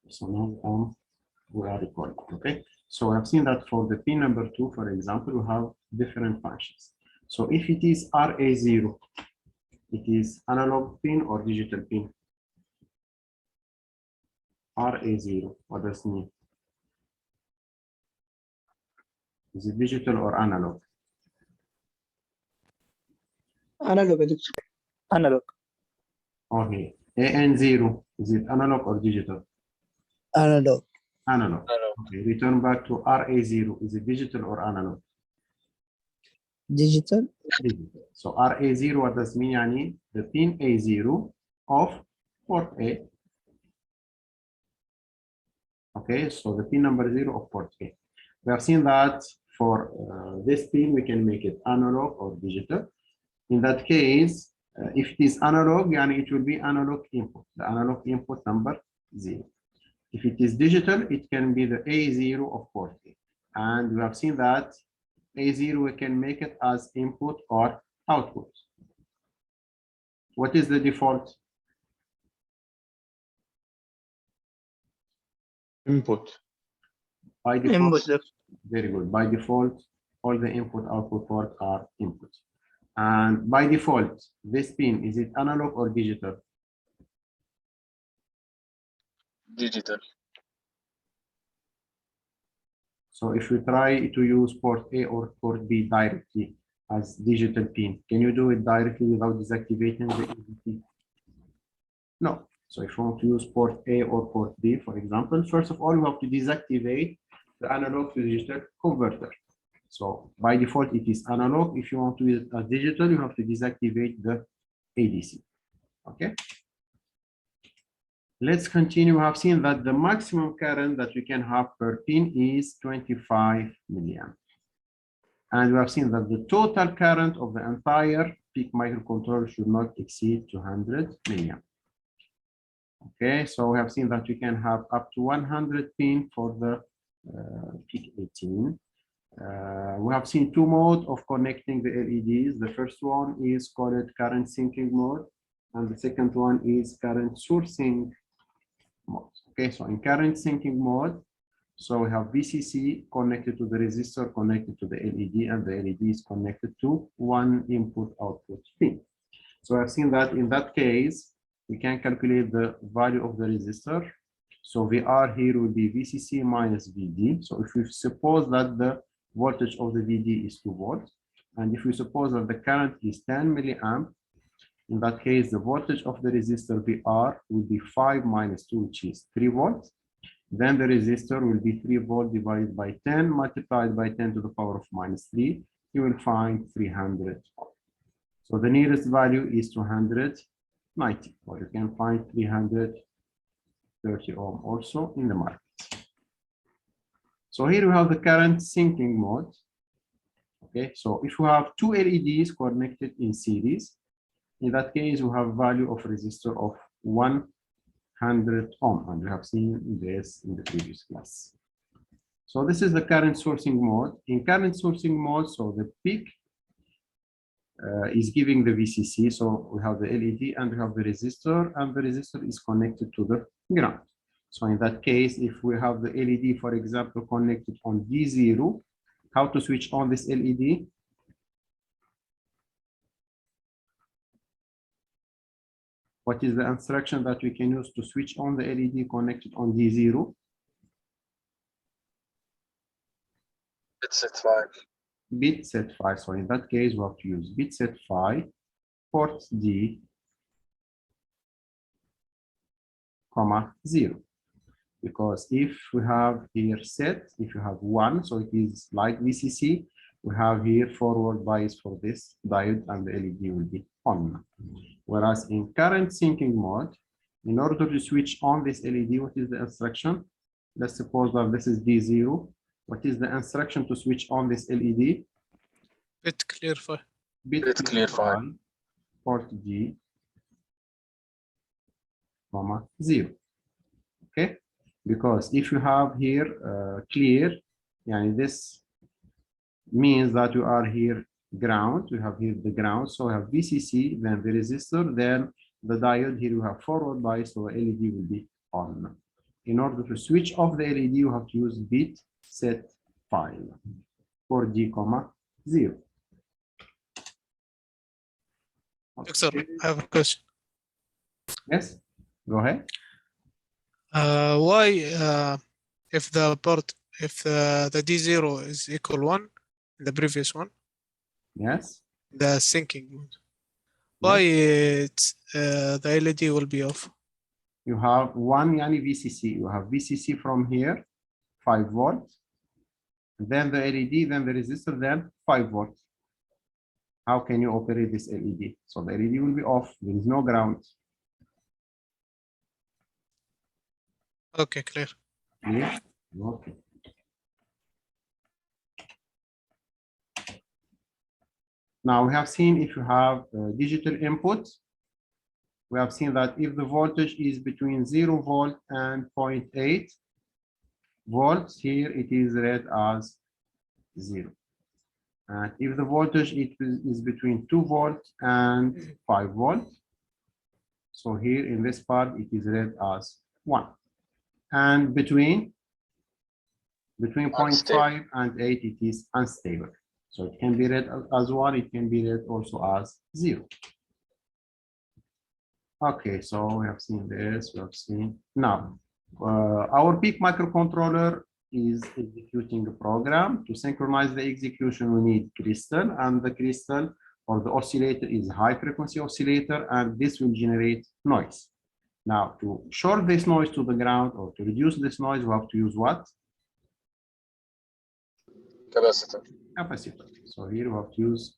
So now we are recording. Okay. So I've seen that for the pin number 2, for example, we have different functions. So if it is RA0, it is analog pin or digital pin? RA0, what does it mean? Is it digital or analog? Analog. Analog. Okay. AN0, is it analog or digital? Analog. Analog. Okay. Return back to RA0, is it digital or analog? Digital. Digital. So RA0, what does it mean? Yani the pin A0 of port A. Okay, so the pin number 0 of port A. We have seen that for this pin, we can make it analog or digital. In that case, if it is analog, yani it will be analog input, the analog input number 0. If it is digital, it can be the A0 of port A. And we have seen that A0, we can make it as input or output. What is the default? Input. By default, Input. very good. By default, all the input output ports are input. And by default, this pin, is it analog or digital? Digital. So if we try to use port A or port B directly as digital pin, can you do it directly without deactivating the ADC? No. So if you want to use port A or port B, for example, first of all, you have to deactivate the analog to digital converter. So by default, it is analog. If you want to use it as digital, you have to deactivate the ADC. Okay. Let's continue. We have seen that the maximum current that we can have per pin is 25 milliamp. And we have seen that the total current of the entire PIC microcontroller should not exceed 200 milliamp. Okay, so we have seen that we can have up to 100 pin for the PIC 18. We have seen two modes of connecting the LEDs. The first one is called current sinking mode, and the second one is current sourcing mode. Okay, so in current sinking mode, so we have VCC connected to the resistor, connected to the LED, and the LED is connected to one input output pin. So I've seen that in that case, we can calculate the value of the resistor. So VR here will be VCC minus VD. So if we suppose that the voltage of the VD is 2 volts, and if we suppose that the current is 10 milliamp, in that case, the voltage of the resistor VR will be 5 minus 2, which is 3 volts. Then the resistor will be 3 volts divided by 10 multiplied by 10 to the power of minus 3. You will find 300 ohms. So the nearest value is 290, or you can find 330 ohm also in the market. So here we have the current sinking mode. Okay, so if we have two LEDs connected in series, in that case, we have value of resistor of 100 ohm, and we have seen this in the previous class. So this is the current sourcing mode. In current sourcing mode, so the PIC is giving the VCC. So we have the LED and we have the resistor, and the resistor is connected to the ground. So in that case, if we have the LED, for example, connected on D0, how to switch on this LED? What is the instruction that we can use to switch on the LED connected on D0? Bit set 5. Bit set 5. So in that case, we have to use bit set 5, port D, comma 0. Because if we have here set, if you have 1, so it is like VCC, we have here forward bias for this diode, and the LED will be on. Whereas in current sinking mode, in order to switch on this LED, what is the instruction? Let's suppose that this is D0. What is the instruction to switch on this LED? Bit clear 5. Bit clear 5. Port D, comma 0. Okay, because if you have here clear, and this means that you are here ground, you have here the ground, so we have VCC, then the resistor, then the diode. Here you have forward bias, so LED will be on. in order to switch off the LED, you have to use bit set file for D, 0. Doctor, I have a question. Yes, go ahead. Why if the port the D0 is equal 1, the previous one, Yes. the syncing mode, why it's the LED will be off? You have one yani VCC. You have VCC from here, 5 volts. Then the LED, then the resistor, then 5 volts. How can you operate this LED? So the LED will be off. There is no ground. Okay, clear. Yeah. Okay. Now we have seen if you have digital input, we have seen that if the voltage is between 0 volt and 0.8 volts, here it is read as 0. And if the voltage is between 2 volts and 5 volts, so here in this part it is read as 1. And between 0.5 and 8 it is unstable. So it can be read as 1, it can be read also as 0. Okay, so we have seen this, we have seen. Now, our peak microcontroller is executing a program. To synchronize the execution, we need crystal, and the crystal or the oscillator is high frequency oscillator, and this will generate noise. Now, to short this noise to the ground or to reduce this noise, we have to use what? Capacitor. Capacitor. So here we have to use,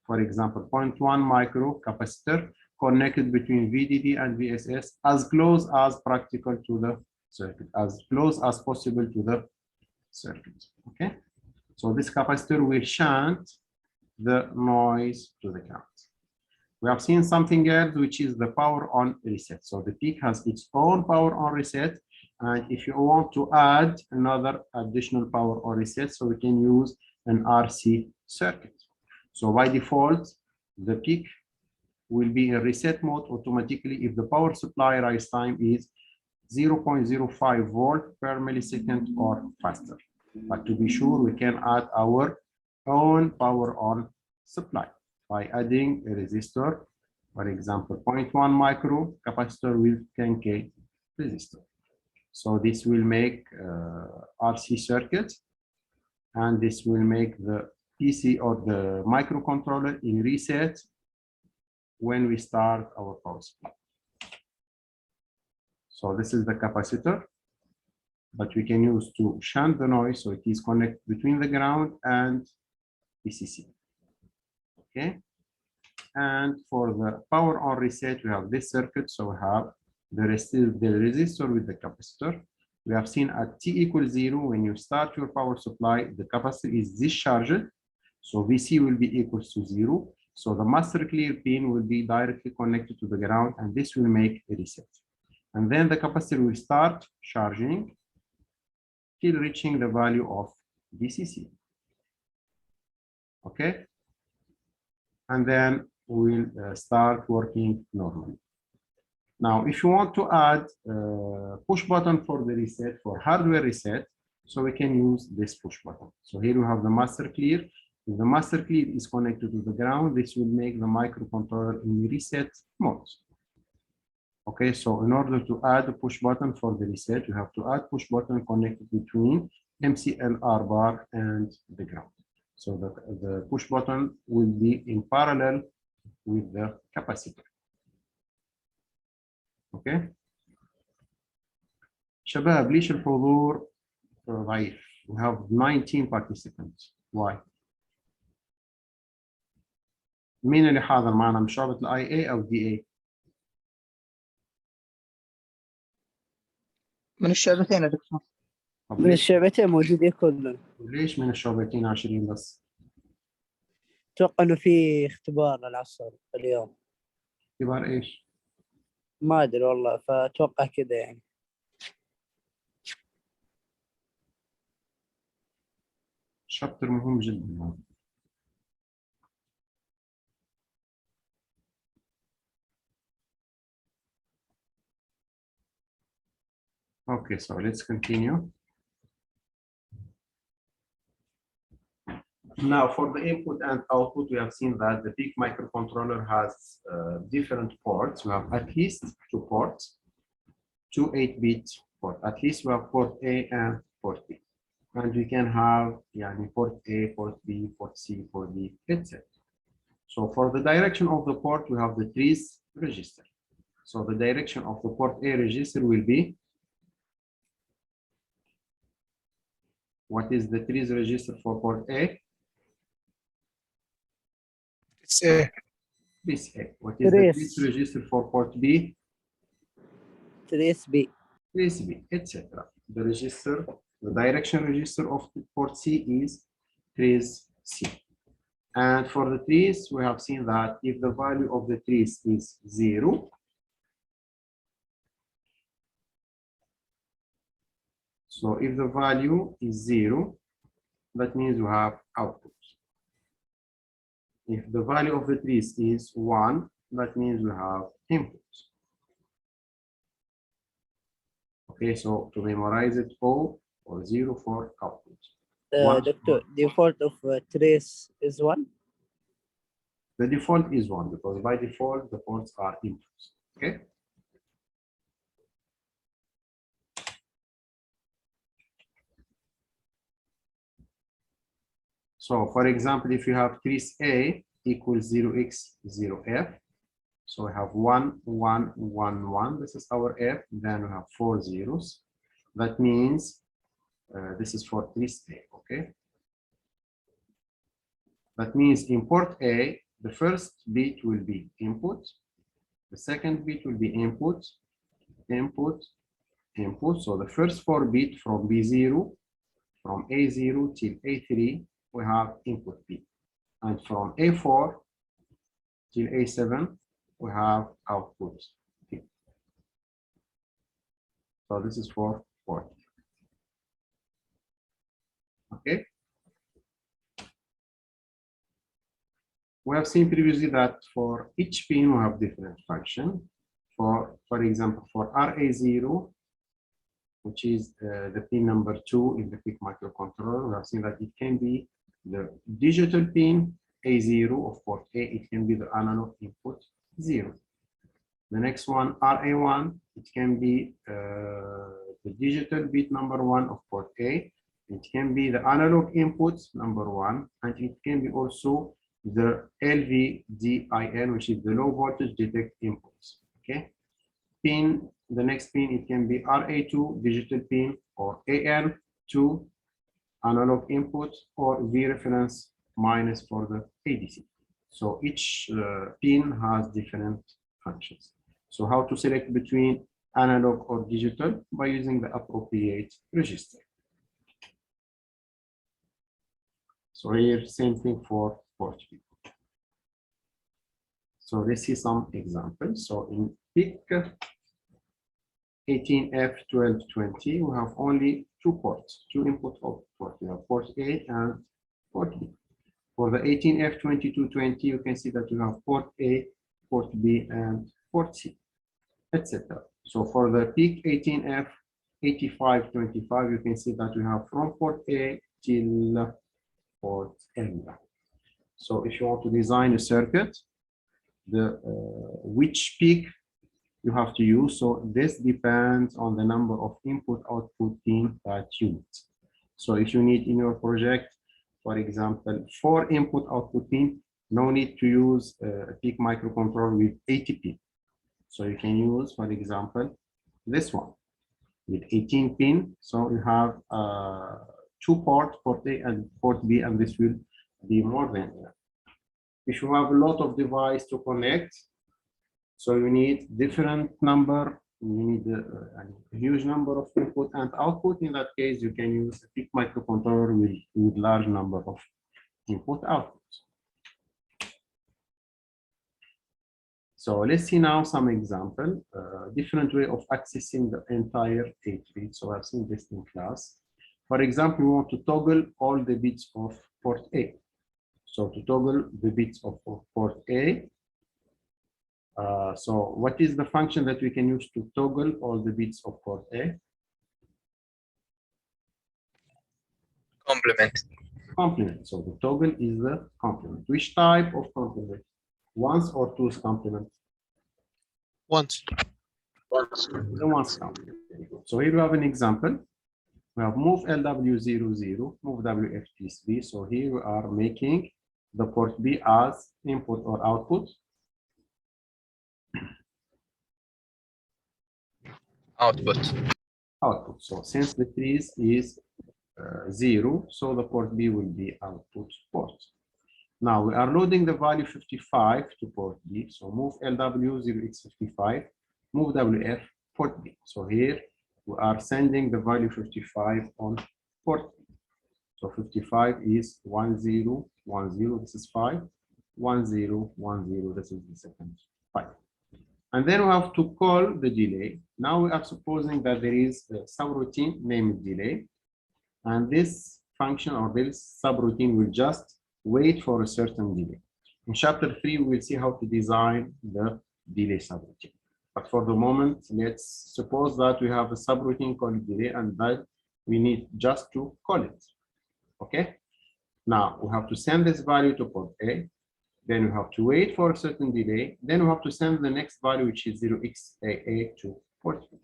for example, 0.1 micro capacitor connected between VDD and VSS as close as practical to the circuit, as close as possible to the circuit. Okay. So this capacitor will shunt the noise to the ground. We have seen something else, which is the power on reset. So the peak has its own power on reset. And if you want to add another additional power on reset, so we can use an RC circuit. So by default, the peak will be in reset mode automatically if the power supply rise time is 0.05 volt per millisecond or faster. But to be sure, we can add our own power on supply by adding a resistor, for example, 0.1 micro capacitor with 10K resistor. So this will make RC circuit, and this will make the PC or the microcontroller in reset when we start our power supply. So this is the capacitor, but we can use to shunt the noise, so it is connected between the ground and VCC. Okay. And for the power on reset, we have this circuit. So we have the resistor with the capacitor. We have seen at t equals 0, when you start your power supply, the capacitor is discharged. So VC will be equals to 0. So the master clear pin will be directly connected to the ground, and this will make a reset. And then the capacitor will start charging till reaching the value of VCC. Okay. And then we'll start working normally. Now, if you want to add push button for the reset, for hardware reset, so we can use this push button. So here we have the master clear. If the master clear is connected to the ground, this will make the microcontroller in reset mode. Okay, so in order to add a push button for the reset, you have to add push button connected between MCLR bar and the ground. So the push button will be in parallel with the capacitor. Okay. شباب ليش الحضور ضعيف؟ We have 19 participants. Why? مين اللي حاضر معنا من شعبة الاي اي او دي اي؟ من الشعبتين يا دكتور. طب من الشعبتين موجودين كلهم. ليش من الشعبتين 20 بس؟ اتوقع انه في اختبار العصر اليوم. اختبار ايش؟ ما ادري والله، فاتوقع كذا يعني. شابتر مهم جدا. Okay, so let's continue. Now, for the input and output, we have seen that the PIC microcontroller has different ports. We have at least 2 ports, 2 8-bit ports. At least we have port A and port B. And we can have port A, port B, port C, port D, etc. So for the direction of the port, we have the trace register. So the direction of the port A register will be, what is the trace register for port A? It's a This A. What is the Trace. trace register for port B? Trace B. Trace B, etc. The register, the direction register of the port C is trace C. And for the trace, we have seen that if the value of the trace is 0, so if the value is 0, that means we have output. If the value of the trace is 1, that means we have input. Okay, so to memorize it, O or 0 for output. Doctor, default of trace is 1. The default is 1 because by default the ports are inputs. Okay. So for example, if you have trace A equals 0x 0f, so we have 1 1 1 1. This is our f. Then we have 4 zeros. That means this is for trace A. Okay. That means in port A, the first bit will be input, the second bit will be input, input, input. So the first 4 bits from B0, from A0 till A3, we have input B. And from A4 till A7, we have output B. So this is for port. Okay. We have seen previously that for each pin we have different function. For example, for RA0, which is the pin number 2 in the PIC microcontroller, we have seen that it can be the digital pin A0 of port A, it can be the analog input 0. The next one, RA1, it can be the digital bit number 1 of port A, it can be the analog input number 1, and it can be also the LVDIN, which is the low voltage detect inputs. Okay. Pin, the next pin, it can be RA2 digital pin or AN2 analog input or V reference minus for the ADC. So each pin has different functions. So how to select between analog or digital? By using the appropriate register. So here, same thing for port B. So let's see some examples. So in PIC 18F1220, we have only 2 ports, 2 input output. We have port A and port B. For the 18F2220, you can see that you have port A, port B, and port C, etc. So for the PIC 18F8525, you can see that you have from port A till port N. So if you want to design a circuit, which PIC you have to use. So this depends on the number of input-output pin that you need. So if you need in your project, for example, 4 input-output pin, no need to use a PIC microcontroller with 80 pin. So you can use, for example, this one with 18 pin. So you have 2 ports, port A and port B, and this will be more than enough. If you have a lot of device to connect, so you need different number, you need a huge number of input and output. In that case, you can use a PIC microcontroller with large number of input outputs. So let's see now some example, different way of accessing the entire 8-bit. So I've seen this in class. For example, we want to toggle all the bits of port A. So to toggle the bits of port A, so what is the function that we can use to toggle all the bits of port A? Complement. Complement. So the toggle is the complement. Which type of complement? Once or two's complement? Once. Once. The once complement. Very good. So here we have an example. We have move LW00, move WFTSB. So here we are making the port B as input or output. Output. Output. So since the trees is 0, so the port B will be output port. Now we are loading the value 55 to port B. So move LW0x55, move WF port B. So here we are sending the value 55 on port B. So 55 is 1010. This is 5. 1010. This is the second 5. And then we have to call the delay. Now we are supposing that there is a subroutine named delay. And this function or this subroutine will just wait for a certain delay. In chapter 3, we will see how to design the delay subroutine. But for the moment, let's suppose that we have a subroutine called delay and that we need just to call it. Okay. Now we have to send this value to port A. Then we have to wait for a certain delay. Then we have to send the next value, which is 0xAA to port B.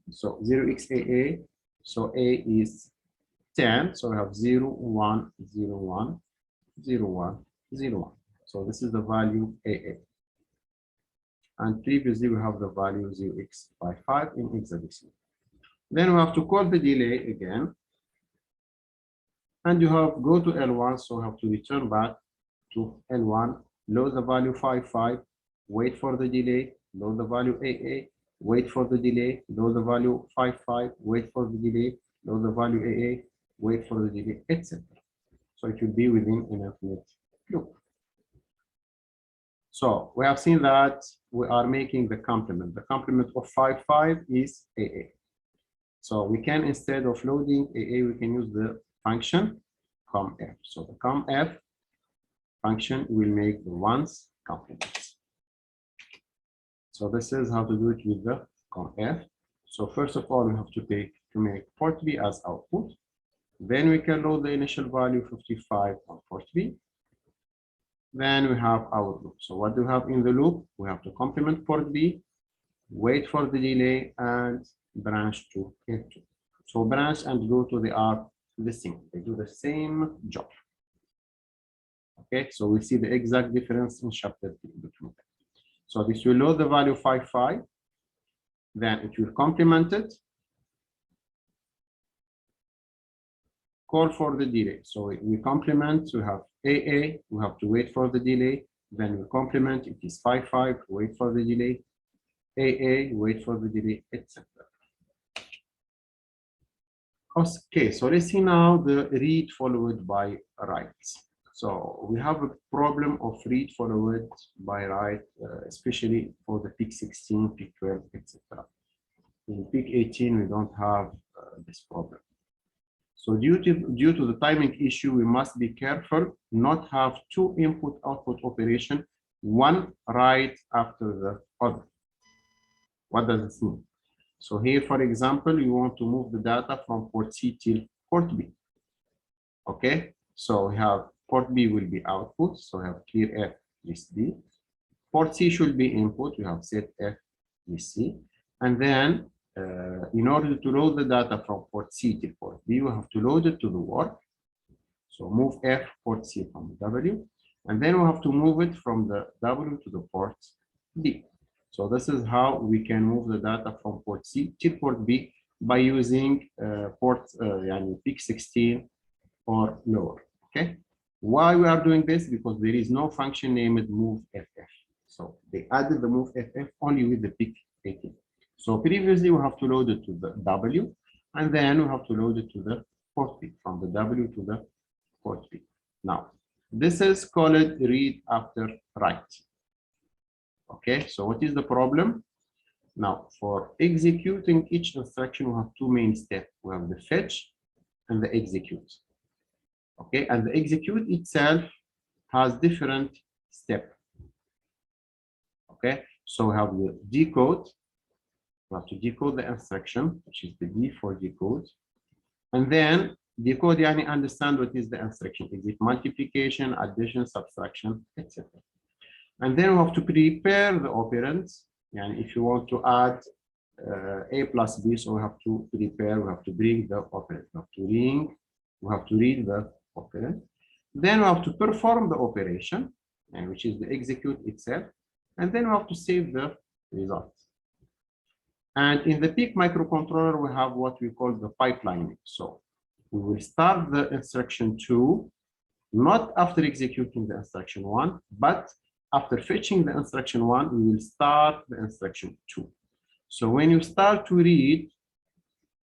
So 0xAA, so A is 10. So we have 0, 1, 0, 1, 0, 1, 0, 1. So this is the value AA. And previously we have the value 0x55 in hexadecimal. Then we have to call the delay again. And you have go to L1, so we have to return back to L1, load the value 55, wait for the delay, load the value AA, wait for the delay, load the value 55, wait for the delay, load the value AA, wait for the delay, etc. So it will be within an infinite loop. So we have seen that we are making the complement. The complement of 55 is AA. So we can, instead of loading AA, we can use the function COMF. So the COMF function will make the ones complements. So this is how to do it with the COMF. So first of all, we have to make port B as output. Then we can load the initial value 55 on port B. Then we have our loop. So what do we have in the loop? We have to complement port B, wait for the delay, and branch to F2. So branch and go to the R listing. They do the same job. Okay, so we see the exact difference in chapter 3 between them. So this will load the value 55, then it will complement it, call for the delay. So we complement, we have AA, we have to wait for the delay, then we complement, it is 55, wait for the delay, AA, wait for the delay, etc. Okay, so let's see now the read followed by write. So we have a problem of read followed by write, especially for the peak 16, peak 12, etc. In peak 18, we don't have this problem. So due to the timing issue, we must be careful not have two input-output operation, one right after the other. What does this mean? So here, for example, you want to move the data from port C till port B. Okay, so we have port B will be output, so we have clear F list B. Port C should be input, we have set F list C. And then in order to load the data from port C to port B, we have to load it to the work. So move F port C from W, and then we have to move it from the W to the port B. So this is how we can move the data from port C to port B by using peak 16 or lower. Okay. Why we are doing this? Because there is no function named move FF. So they added the move FF only with the peak 18. So previously we have to load it to the W, and then we have to load it to the port B, from the W to the port B. Now, this is called read after write. Okay, so what is the problem? Now, for executing each instruction, we have two main steps. We have the fetch and the execute. Okay, and the execute itself has different steps. Okay, so we have the decode. We have to decode the instruction, which is the D for decode. And then Decode يعني understand what is the instruction. Is it multiplication, addition, subtraction, etc. And then we have to prepare the operands. And if you want to add A plus B, so we have to prepare, we have to bring the operand. We have to read the operand. Then we have to perform the operation, and which is the execute itself. And then we have to save the result. And in the PIC microcontroller, we have what we call the pipelining. So we will start the instruction 2, not after executing the instruction 1, but after fetching the instruction 1, we will start the instruction 2. So when you start to read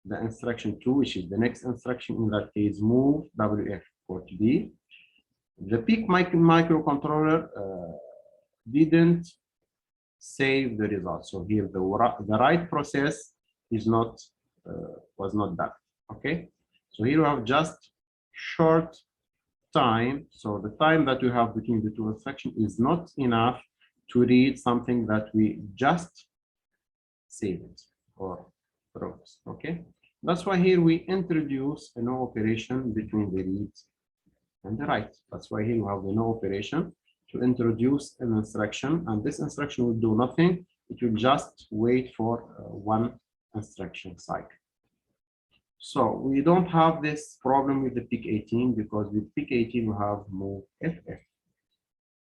the instruction 2, which is the next instruction, in that case, move WF port B, the PIC microcontroller didn't save the result. So here the write process is not was not done. Okay, so here we have just short time. So the time that we have between the two instructions is not enough to read something that we just saved or wrote. Okay, that's why here we introduce a no operation between the read and the write. That's why here we have the no operation to introduce an instruction, and this instruction will do nothing. It will just wait for one instruction cycle. So we don't have this problem with the PIC18 because with PIC18 we have move FF.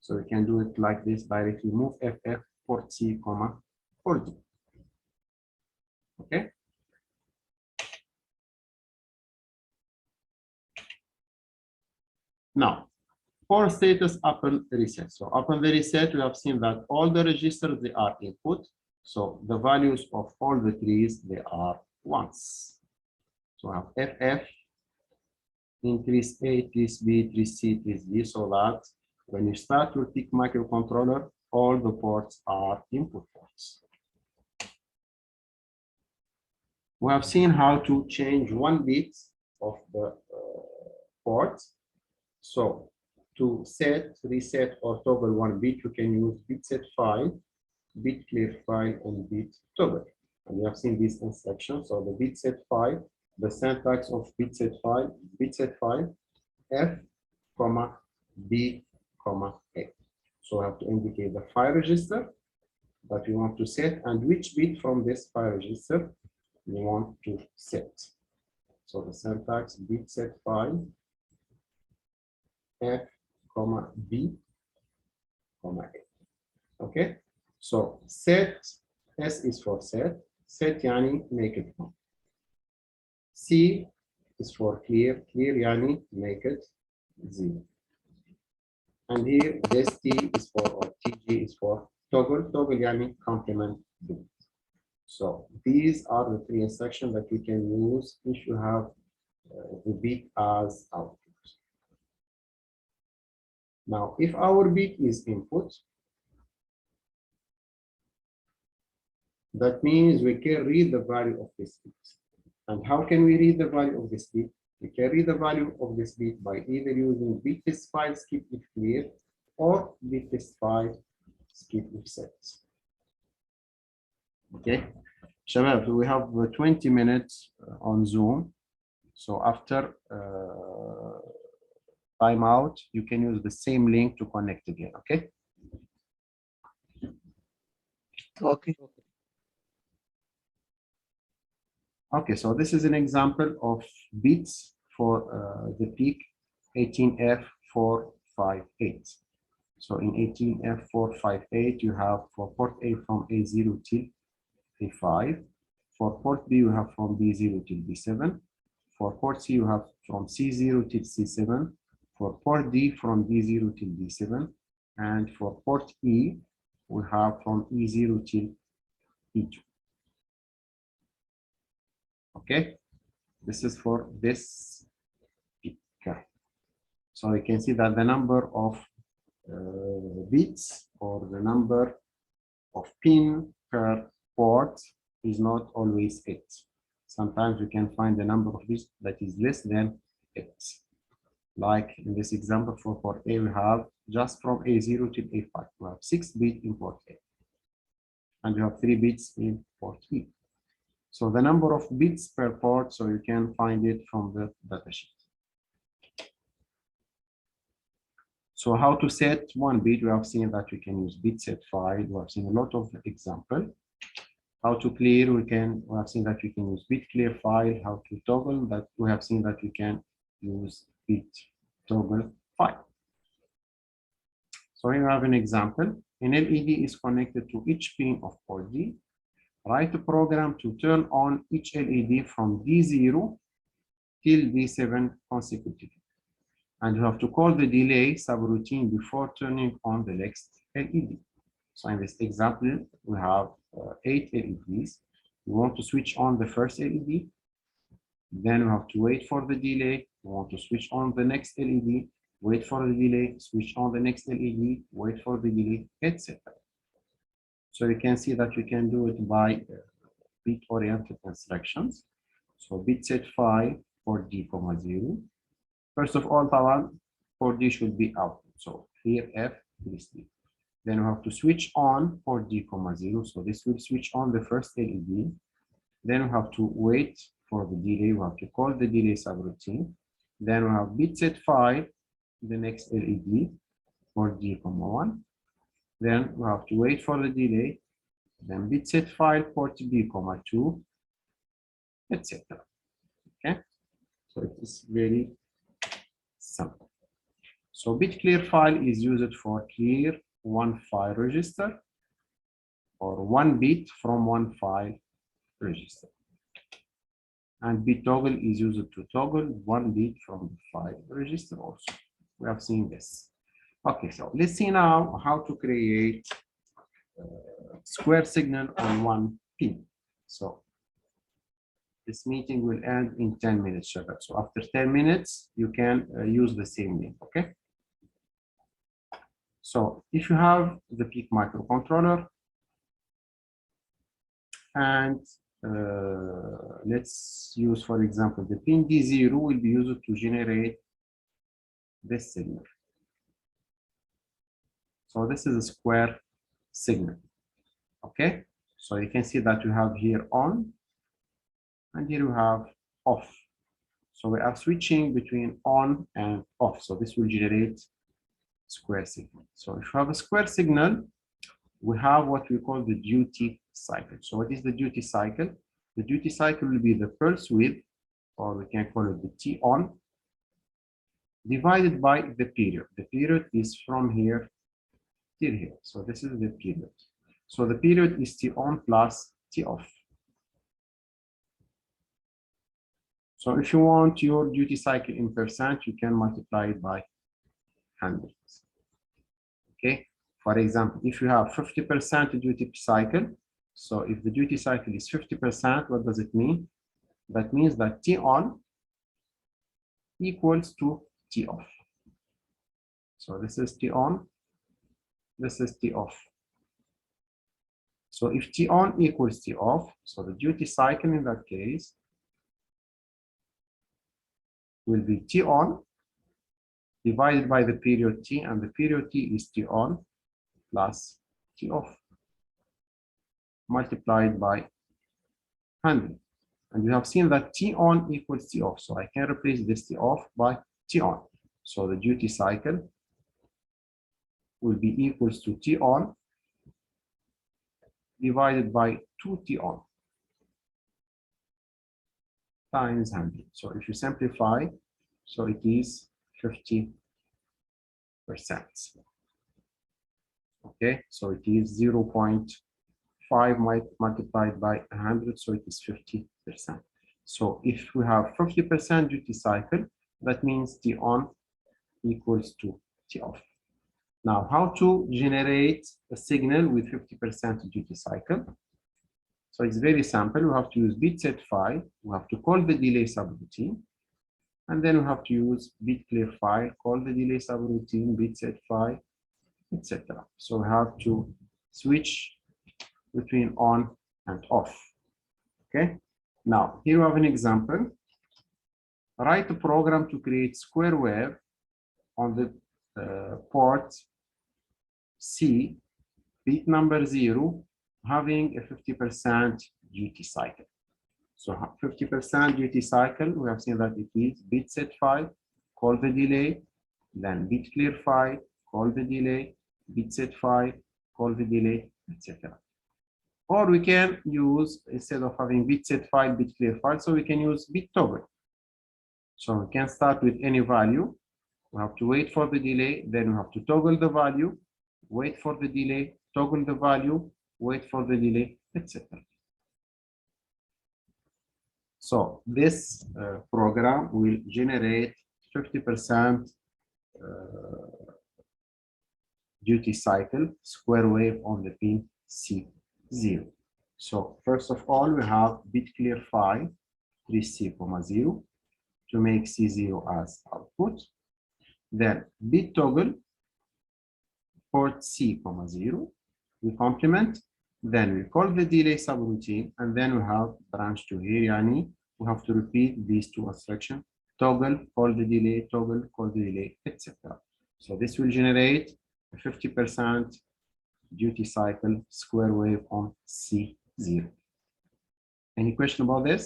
So we can do it like this directly: move FF port C, port D. Okay. Now, for status upon reset. So upon the reset, we have seen that all the registers, they are input. So the values of all the trees, they are ones. So I have FF, increase A, increase B, increase C, increase D, so that when you start your PIC microcontroller, all the ports are input ports. We have seen how to change 1 bit of the port. So to set, reset, or toggle 1 bit, you can use bit set file, bit clear file, and bit toggle. And we have seen these instructions. So the bit set file, the syntax of bit set file, F, B, A. So we have to indicate the file register that we want to set and which bit from this file register we want to set. So the syntax bit set file, F, B, A. Okay, so set, S is for set, yani make it one. C is for clear, yani make it 0. And here this T is for, or TG is for toggle, yani complement bit. So these are the 3 instructions that you can use if you have the bit as output. Now, if our bit is input, that means we can read the value of this bit. And how can we read the value of this bit? We can read the value of this bit by either using bit test file skip if clear or bit test file skip if set. Okay, Shabab, we have 20 minutes on Zoom. So after timeout, you can use the same link to connect again. Okay. Okay. Okay, so this is an example of bits for the PIC 18F458. So in 18F458, you have for port A from A0 till A5. For port B, you have from B0 till B7. For port C, you have from C0 till C7. For port D, from D0 till D7. And for port E, we have from E0 till E2. Okay, this is for this PIC. So you can see that the number of bits or the number of pin per port is not always 8. Sometimes you can find the number of bits that is less than 8. Like in this example for port A, we have just from A0 to A5. We have 6 bits in port A. And you have 3 bits in port E. So the number of bits per port, so you can find it from the datasheet. So how to set one bit? We have seen that we can use bit set file. We have seen a lot of example. How to clear? We have seen that we can use bit clear file. How to toggle? That we have seen that we can use bit toggle file. So here we have an example. An LED is connected to each pin of port D. Write a program to turn on each LED from D0 till D7 consecutively. And you have to call the delay subroutine before turning on the next LED. So in this example, we have 8 LEDs. We want to switch on the first LED. Then we have to wait for the delay. We want to switch on the next LED. Wait for the delay, switch on the next LED, wait for the delay, etc. So you can see that we can do it by bit-oriented instructions. So bit set 5 for D, 0. First of all, for D should be out. So here F, this D. Then we have to switch on for D, 0. So this will switch on the first LED. Then we have to wait for the delay. We have to call the delay subroutine. Then we have bit set 5. The next LED for D, 1. Then we have to wait for the delay. Then bit set file port B, 2, etc. Okay, so it is very simple. So bit clear file is used for clear one file register or one bit from one file register. And bit toggle is used to toggle one bit from the file register also. We have seen this. Okay, so let's see now how to create square signal on one pin. So this meeting will end in 10 minutes, Shabbat. So after 10 minutes, you can use the same link, okay? So if you have the PEEK microcontroller, and let's use, for example, the pin D0 will be used to generate this signal. So this is a square signal. Okay, so you can see that you have here on and here you have off. So we are switching between on and off. So this will generate square signal. So if you have a square signal, we have what we call the duty cycle. So what is the duty cycle? The duty cycle will be the pulse width, or we can call it the T on, divided by the period. The period is from here till here. So this is the period. So the period is T on plus T off. So if you want your duty cycle in percent, you can multiply it by 100. Okay. For example, if you have 50% duty cycle, so if the duty cycle is 50%, what does it mean? That means that T on equals to T off. So this is T on, this is T off. So if T on equals T off, so the duty cycle in that case will be T on divided by the period T, and the period T is T on plus T off multiplied by 100. And you have seen that T on equals T off. So I can replace this T off by T on. So the duty cycle will be equals to T on divided by 2T on times 100. So if you simplify, so it is 50%. Okay, so it is 0.5 multiplied by 100, so it is 50%. So if we have 50% duty cycle, that means T on equals to T off. Now, how to generate a signal with 50% duty cycle? So it's very simple. We have to use bit set file. We have to call the delay subroutine. And then we have to use bit clear file, call the delay subroutine, bit set file, etc. So we have to switch between on and off. Okay. Now, here we have an example. Write a program to create square wave on the port C, bit number 0, having a 50% duty cycle. So 50% duty cycle, we have seen that it is bit set file, call the delay, then bit clear file, call the delay, bit set file, call the delay, etc. Or we can use, instead of having bit set file, bit clear file, so we can use bit toggle. So we can start with any value. We have to wait for the delay, then we have to toggle the value, wait for the delay, toggle the value, wait for the delay, etc. So this program will generate 50% duty cycle square wave on the pin C0. So first of all, we have bit clear file 3C, 0 to make C0 as output. Then bit toggle port C, 0, we complement. Then we call the delay subroutine, and then we have branch 2 here. Yani we have to repeat these two instructions: toggle, call the delay, toggle, call the delay, etc. So this will generate a 50% duty cycle square wave on C0. Any question about this?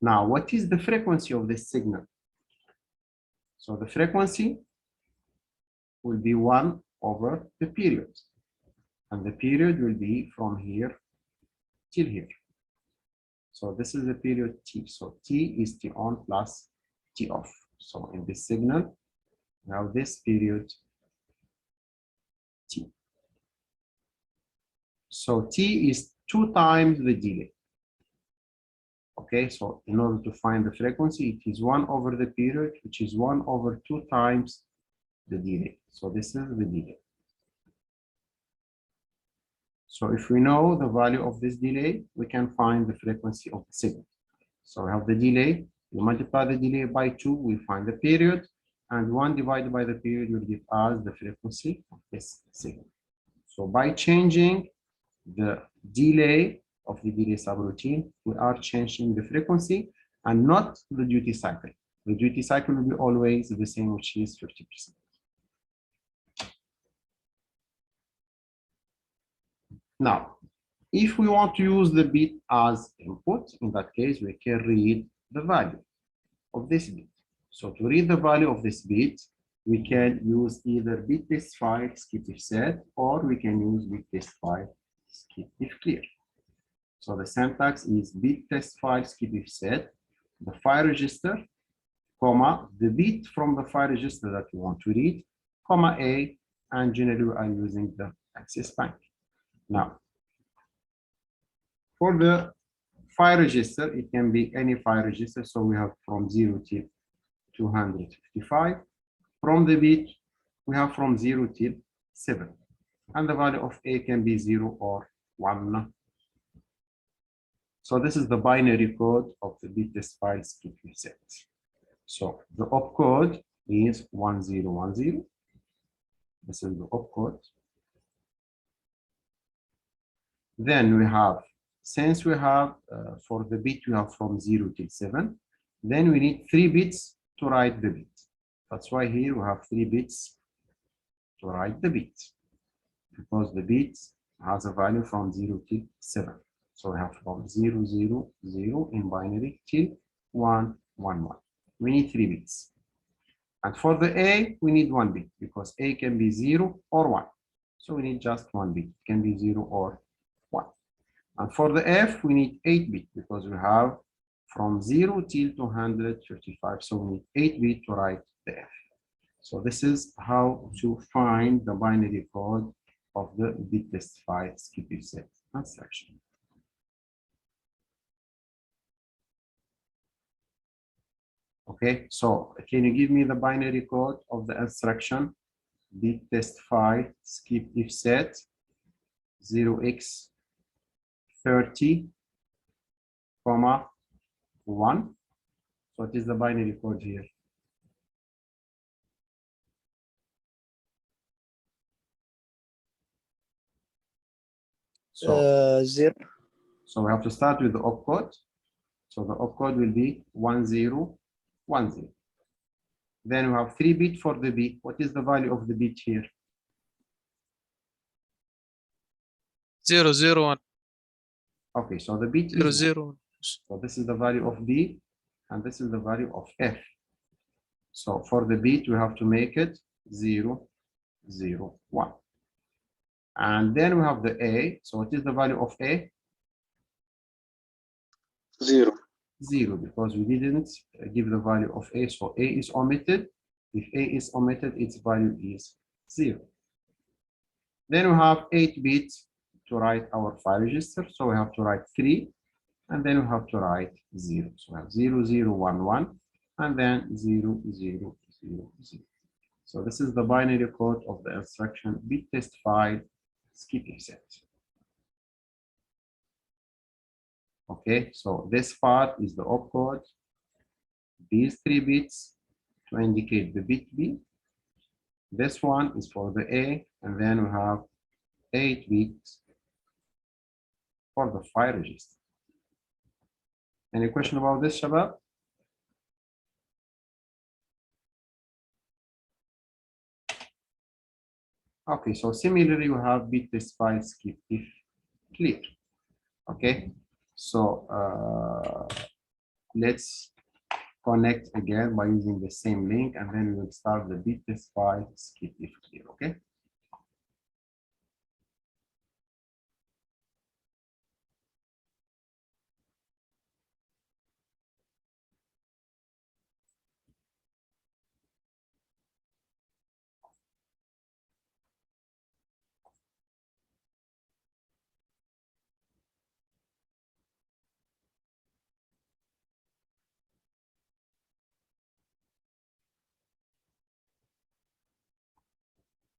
Now, what is the frequency of this signal? So the frequency will be 1 over the period. And the period will be from here till here. So this is the period T. So T is T on plus T off. So in this signal, now this period T. So T is 2 times the delay. Okay, so in order to find the frequency, it is 1 over the period, which is 1 over 2 times the delay. So this is the delay. So if we know the value of this delay, we can find the frequency of the signal. So we have the delay, we multiply the delay by 2, we find the period, and 1 divided by the period will give us the frequency of this signal. So by changing the delay of the delay subroutine, we are changing the frequency and not the duty cycle. The duty cycle will be always the same, which is 50%. Now, if we want to use the bit as input, in that case, we can read the value of this bit. So to read the value of this bit, we can use either bit test file skip if set, or we can use bit test file skip if clear. So the syntax is bit test file skip if set, the file register, comma, the bit from the file register that you want to read, comma A, and generally I'm using the access bank. Now, for the file register, it can be any file register. So we have from 0 till 255. From the bit, we have from 0 till 7. And the value of A can be 0 or 1. So this is the binary code of the bit test file skip if set. So the opcode is 1010. This is the opcode. Then we have, since we have for the bit we have from 0 till 7, then we need 3 bits to write the bit. That's why here we have 3 bits to write the bit, because the bit has a value from 0 till 7. So we have from 0, 0, 0 in binary till 1, 1, 1. We need 3 bits. And for the A, we need 1 bit, because A can be 0 or 1. So we need just 1 bit. It can be 0 or 1. And for the F, we need 8 bit, because we have from 0 till 255. So we need 8 bit to write the F. So this is how to find the binary code of the bit test file skip if set instruction. Okay, so can you give me the binary code of the instruction bit test file skip if set 0x30, 1? So it is the binary code here. So, 0. so we have to start with the opcode. So the opcode will be 1010. Then we have 3 bit for the bit. What is the value of the bit here? 001. Okay, so the bit 0, is 0. values. So this is the value of B, and this is the value of F. So for the bit, we have to make it 0, 0, 1. And then we have the A. So what is the value of A? 0. 0, because we didn't give the value of A. So A is omitted. If A is omitted, its value is 0. Then we have 8 bits to write our file register. So we have to write 3, and then we have to write 0. So we have 0, 0, 1, 1, and then 0, 0, 0, 0. So this is the binary code of the instruction bit test file skip if set. Okay, so this part is the opcode. These 3 bits to indicate the bit B. This one is for the A, and then we have 8 bits for the file register. Any question about this, Shabab? Okay, so similarly, we have bit test file skip if clear. Okay, so let's connect again by using the same link, and then we'll start the bit test file skip if clear. Okay.